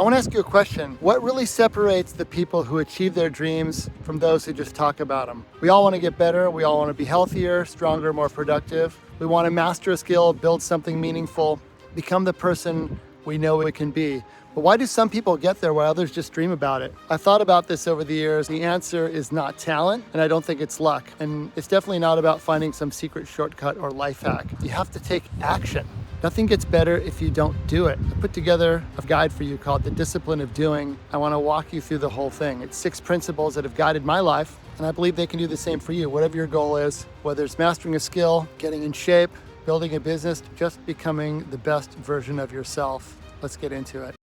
I want to ask you a question. What really separates the people who achieve their dreams from those who just talk about them? We all want to get better. We all want to be healthier, stronger, more productive. We want to master a skill, build something meaningful, become the person we know we can be. But why do some people get there while others just dream about it? I've thought about this over the years. The answer is not talent, and I don't think it's luck. And it's definitely not about finding some secret shortcut or life hack. You have to take action. Nothing gets better if you don't do it. I put together a guide for you called The Discipline of Doing. I want to walk you through the whole thing. It's 6 principles that have guided my life, and I believe they can do the same for you. Whatever your goal is, whether it's mastering a skill, getting in shape, building a business, just becoming the best version of yourself. Let's get into it.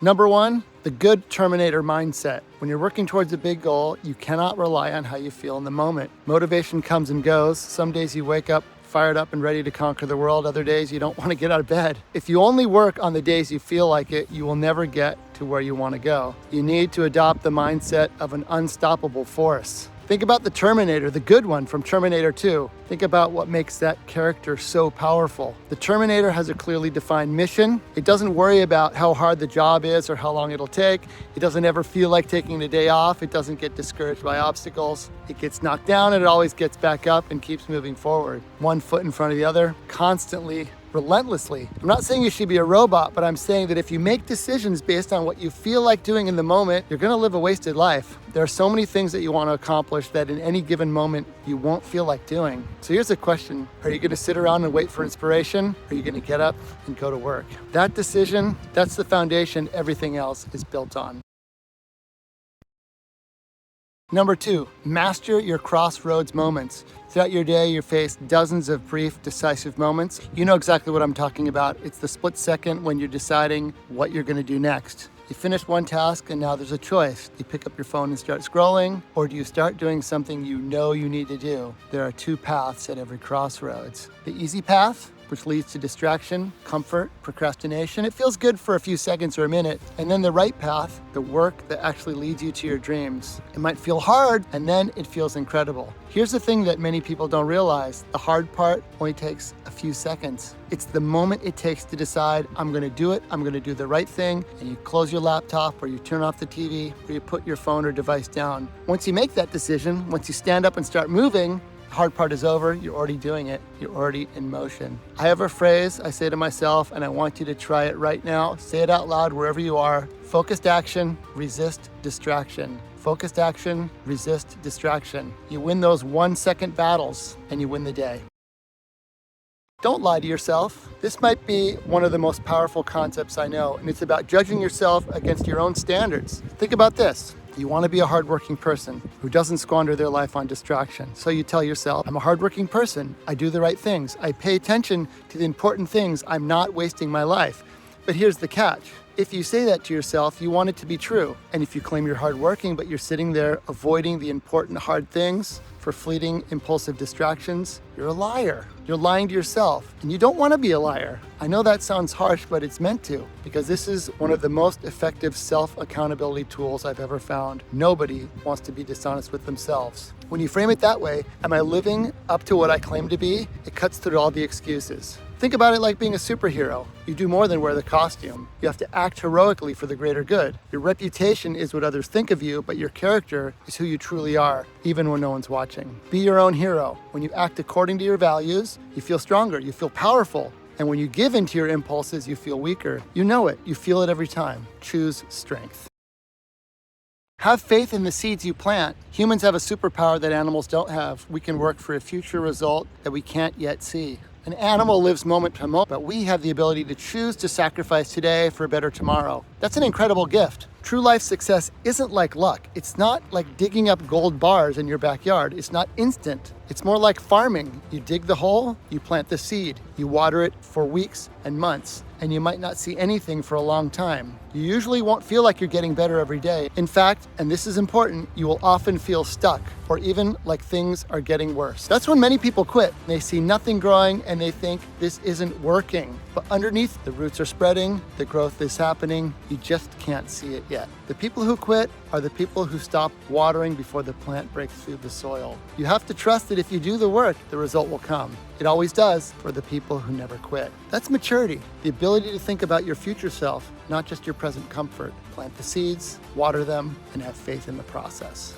Number 1, the good Terminator mindset. When you're working towards a big goal, you cannot rely on how you feel in the moment. Motivation comes and goes. Some days you wake up fired up and ready to conquer the world. Other days you don't want to get out of bed. If you only work on the days you feel like it, you will never get to where you want to go. You need to adopt the mindset of an unstoppable force. Think about the Terminator, the good one from Terminator 2. Think about what makes that character so powerful. The Terminator has a clearly defined mission. It doesn't worry about how hard the job is or how long it'll take. It doesn't ever feel like taking a day off. It doesn't get discouraged by obstacles. It gets knocked down and it always gets back up and keeps moving forward. One foot in front of the other, constantly, relentlessly. I'm not saying you should be a robot, but I'm saying that if you make decisions based on what you feel like doing in the moment, you're gonna live a wasted life. There are so many things that you want to accomplish that in any given moment, you won't feel like doing. So here's a question. Are you gonna sit around and wait for inspiration? Or are you gonna get up and go to work? That decision, that's the foundation everything else is built on. Number 2, master your crossroads moments. Throughout your day, you face dozens of brief, decisive moments. You know exactly what I'm talking about. It's the split second when you're deciding what you're gonna do next. You finish one task and now there's a choice. Do you pick up your phone and start scrolling, or do you start doing something you know you need to do? There are 2 paths at every crossroads. The easy path, which leads to distraction, comfort, procrastination. It feels good for a few seconds or a minute. And then the right path, the work that actually leads you to your dreams. It might feel hard, and then it feels incredible. Here's the thing that many people don't realize. The hard part only takes a few seconds. It's the moment it takes to decide, I'm gonna do it, I'm gonna do the right thing, and you close your laptop, or you turn off the TV, or you put your phone or device down. Once you make that decision, once you stand up and start moving, the hard part is over, you're already doing it, you're already in motion. I have a phrase I say to myself, and I want you to try it right now. Say it out loud wherever you are. Focused action, resist distraction. Focused action, resist distraction. You win those 1-second battles, and you win the day. Don't lie to yourself. This might be one of the most powerful concepts I know, and it's about judging yourself against your own standards. Think about this. You want to be a hardworking person who doesn't squander their life on distraction. So you tell yourself, I'm a hardworking person. I do the right things. I pay attention to the important things. I'm not wasting my life. But here's the catch. If you say that to yourself, you want it to be true. And if you claim you're hardworking, but you're sitting there avoiding the important hard things for fleeting, impulsive distractions, you're a liar. You're lying to yourself, and you don't want to be a liar. I know that sounds harsh, but it's meant to, because this is one of the most effective self-accountability tools I've ever found. Nobody wants to be dishonest with themselves. When you frame it that way, am I living up to what I claim to be? It cuts through all the excuses. Think about it like being a superhero. You do more than wear the costume. You have to act heroically for the greater good. Your reputation is what others think of you, but your character is who you truly are, even when no one's watching. Be your own hero. When you act according to your values, you feel stronger, you feel powerful. And when you give into your impulses, you feel weaker. You know it, you feel it every time. Choose strength. Have faith in the seeds you plant. Humans have a superpower that animals don't have. We can work for a future result that we can't yet see. An animal lives moment to moment, but we have the ability to choose to sacrifice today for a better tomorrow. That's an incredible gift. True life success isn't like luck. It's not like digging up gold bars in your backyard. It's not instant. It's more like farming. You dig the hole, you plant the seed, you water it for weeks and months, and you might not see anything for a long time. You usually won't feel like you're getting better every day. In fact, and this is important, you will often feel stuck or even like things are getting worse. That's when many people quit. They see nothing growing and they think this isn't working. But underneath, the roots are spreading, the growth is happening, you just can't see it yet. The people who quit are the people who stop watering before the plant breaks through the soil. You have to trust that if you do the work, the result will come. It always does for the people who never quit. That's maturity, the ability to think about your future self, not just your present comfort. Plant the seeds, water them, and have faith in the process.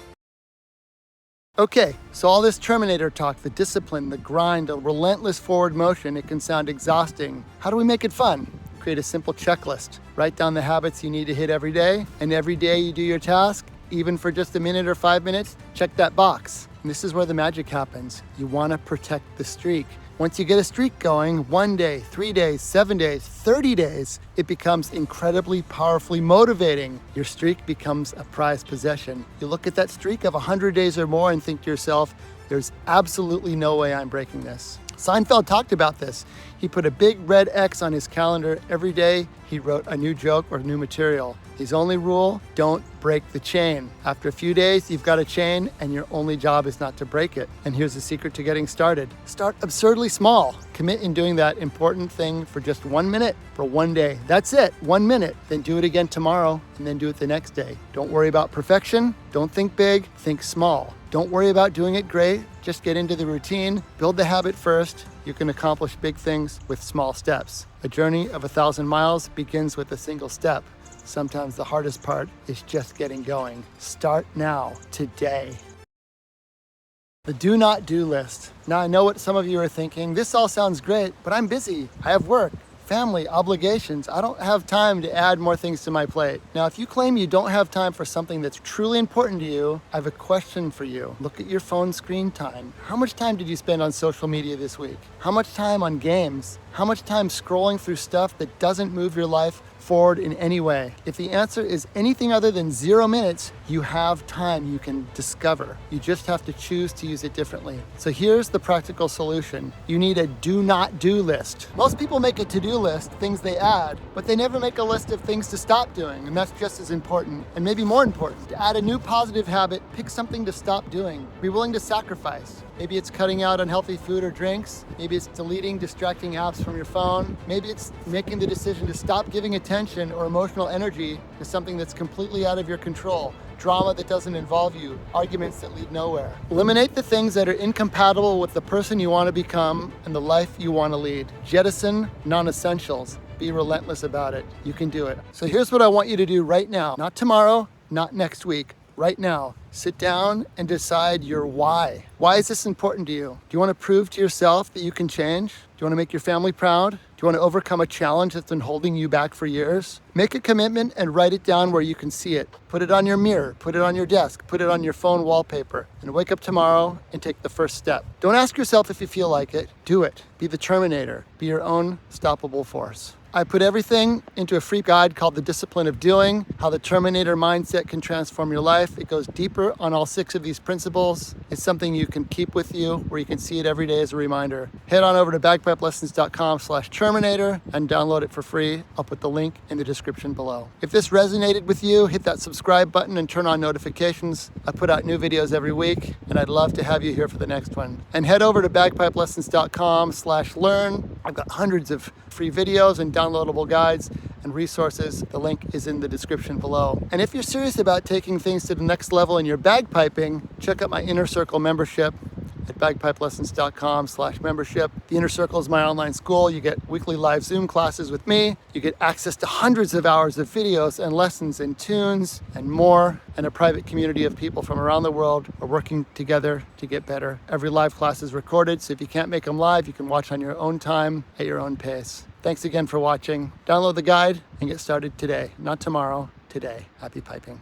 Okay, so all this Terminator talk, the discipline, the grind, the relentless forward motion, it can sound exhausting. How do we make it fun? Create a simple checklist. Write down the habits you need to hit every day, and every day you do your task, even for just a minute or 5 minutes, check that box. And this is where the magic happens. You want to protect the streak. Once you get a streak going, 1 day, 3 days, 7 days, 30 days, it becomes incredibly powerfully motivating. Your streak becomes a prized possession. You look at that streak of 100 days or more and think to yourself, there's absolutely no way I'm breaking this. Seinfeld talked about this. He put a big red X on his calendar every day. He wrote a new joke or new material. His only rule, don't break the chain. After a few days, you've got a chain and your only job is not to break it. And here's the secret to getting started. Start absurdly small. Commit in doing that important thing for just 1 minute, for 1 day. That's it, 1 minute. Then do it again tomorrow and then do it the next day. Don't worry about perfection. Don't think big, think small. Don't worry about doing it great. Just get into the routine, build the habit first. You can accomplish big things with small steps. A journey of 1,000 miles begins with a single step. Sometimes the hardest part is just getting going. Start now, today. The do not do list. Now I know what some of you are thinking. This all sounds great, but I'm busy. I have work, family, obligations. I don't have time to add more things to my plate. Now, if you claim you don't have time for something that's truly important to you, I have a question for you. Look at your phone screen time. How much time did you spend on social media this week? How much time on games? How much time scrolling through stuff that doesn't move your life forward in any way? If the answer is anything other than 0 minutes, you have time you can discover. You just have to choose to use it differently. So here's the practical solution. You need a do not do list. Most people make a to-do list, things they add, but they never make a list of things to stop doing, and that's just as important, and maybe more important. To add a new positive habit, pick something to stop doing. Be willing to sacrifice. Maybe it's cutting out unhealthy food or drinks. Maybe it's deleting distracting apps from your phone. Maybe it's making the decision to stop giving attention or emotional energy to something that's completely out of your control. Drama that doesn't involve you, arguments that lead nowhere. Eliminate the things that are incompatible with the person you want to become and the life you want to lead. Jettison non-essentials. Be relentless about it. You can do it. So here's what I want you to do right now. Not tomorrow, not next week. Right now, sit down and decide your why. Why is this important to you? Do you want to prove to yourself that you can change? Do you want to make your family proud? Do you want to overcome a challenge that's been holding you back for years? Make a commitment and write it down where you can see it. Put it on your mirror, put it on your desk, put it on your phone wallpaper, and wake up tomorrow and take the first step. Don't ask yourself if you feel like it. Do it. Be the Terminator. Be your own stoppable force. I put everything into a free guide called The Discipline of Doing, how the Terminator mindset can transform your life. It goes deeper on all 6 of these principles. It's something you can keep with you where you can see it every day as a reminder. Head on over to bagpipelessons.com/Terminator and download it for free. I'll put the link in the description below. If this resonated with you, hit that subscribe button and turn on notifications. I put out new videos every week and I'd love to have you here for the next one. And head over to bagpipelessons.com/learn. I've got hundreds of free videos and downloadable guides and resources. The link is in the description below. And if you're serious about taking things to the next level in your bagpiping, check out my Inner Circle membership at bagpipelessons.com/membership. The Inner Circle is my online school. You get weekly live Zoom classes with me. You get access to hundreds of hours of videos and lessons and tunes and more, and a private community of people from around the world are working together to get better. Every live class is recorded, so if you can't make them live, you can watch on your own time at your own pace. Thanks again for watching. Download the guide and get started today, not tomorrow, today. Happy piping.